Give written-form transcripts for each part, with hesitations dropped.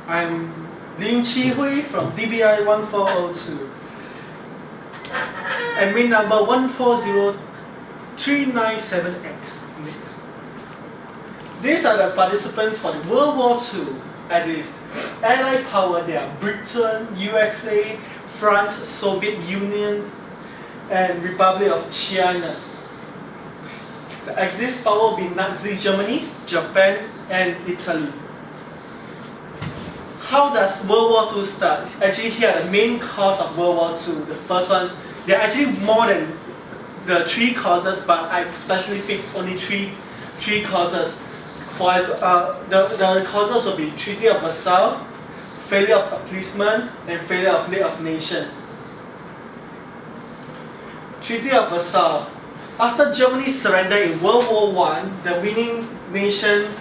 I'm Lin Che Hui from DBI 1402. Admin number 140397X. Next. These are the participants for the World War II. At the Allied power, they are Britain, USA, France, Soviet Union, and Republic of China. The Axis power will be Nazi Germany, Japan, and Italy. How does World War II start? Actually, here are the main cause of World War II. The first one, there are actually more than the 3 causes, but I specially picked only three causes. The causes will be Treaty of Versailles, failure of appeasement, and failure of League of Nations. Treaty of Versailles. After Germany's surrender in World War I, the winning nation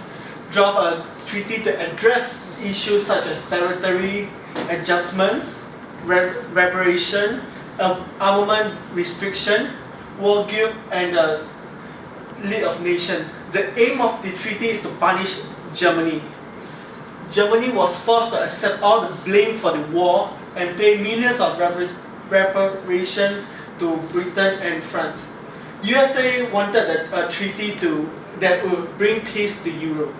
drafted a treaty to address issues such as territory adjustment, reparation, armament restriction, war guilt, and the League of Nations. The aim of the treaty is to punish Germany. Germany was forced to accept all the blame for the war and pay millions of reparations to Britain and France. USA wanted a treaty that would bring peace to Europe.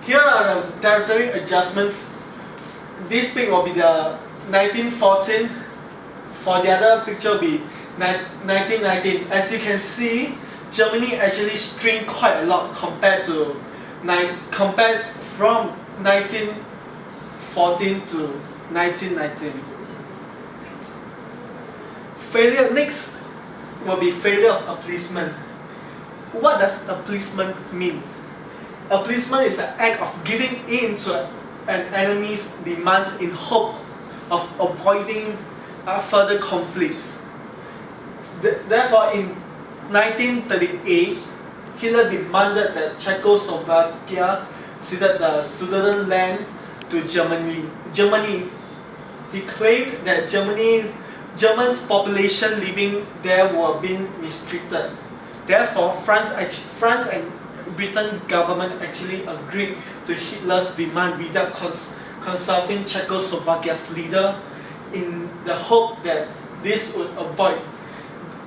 Here are the territory adjustment. This pic will be the 1914. For the other picture will be 1919. As you can see, Germany actually shrank quite a lot compared from 1914 to 1919. Failure next will be failure of appeasement. What does appeasement mean? Appeasement is an act of giving in to an enemy's demands in hope of avoiding further conflict. Therefore, in 1938, Hitler demanded that Czechoslovakia ceded the Sudetenland to Germany. He claimed that Germans' population living there were being mistreated. Therefore, France and Britain government actually agreed to Hitler's demand without consulting Czechoslovakia's leader, in the hope that this would avoid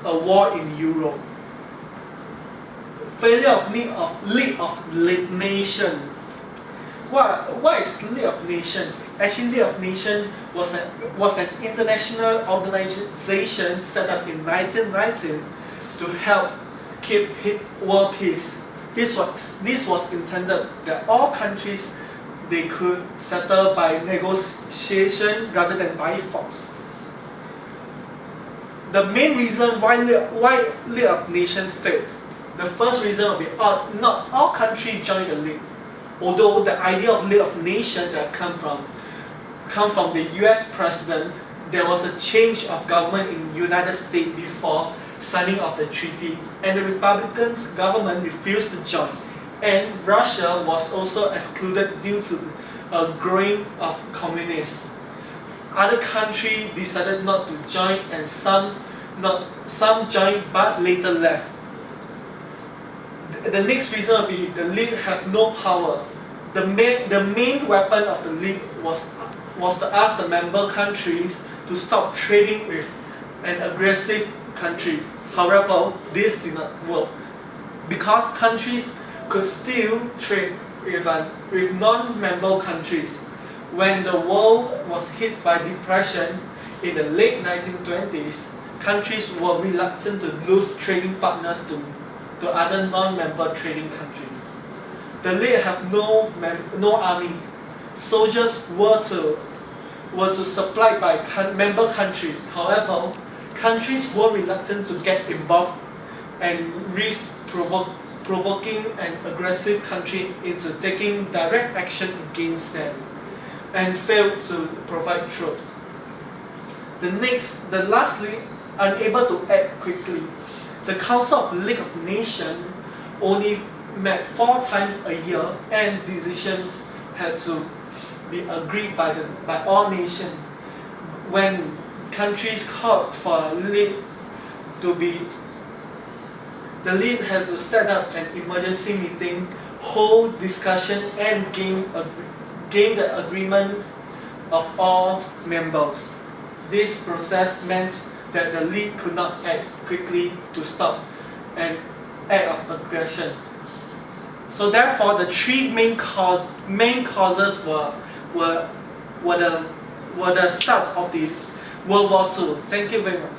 a war in Europe. Failure of League of Nations. What is League of Nations? Actually, League of Nations was an international organization set up in 1919 to help keep world peace. This was intended that all countries they could settle by negotiation rather than by force. The main reason why League of Nations failed. The first reason will be not all countries joined the League. Although the idea of League of Nations that come from the US president, there was a change of government in United States before signing of the treaty, and the Republican government refused to join, and Russia was also excluded due to a growing of communists. Other countries decided not to join, and some joined but later left. The next reason will be the League have no power. The main weapon of the League was to ask the member countries to stop trading with an aggressive country. However, this did not work because countries could still trade with non-member countries. When the world was hit by depression in the late 1920s, countries were reluctant to lose trading partners to other non-member trading countries. The League have no army. Soldiers were to supplied by member country. However, countries were reluctant to get involved and risk provoking an aggressive country into taking direct action against them, and failed to provide troops. Lastly, unable to act quickly. The Council of the League of Nations only met 4 times a year, and decisions had to be agreed by all nations. When countries called for a league to be, the league had to set up an emergency meeting, hold discussion, and gain gain the agreement of all members. This process meant that the League could not act quickly to stop an act of aggression. So therefore, the three main causes were the start of the World War II. Thank you very much.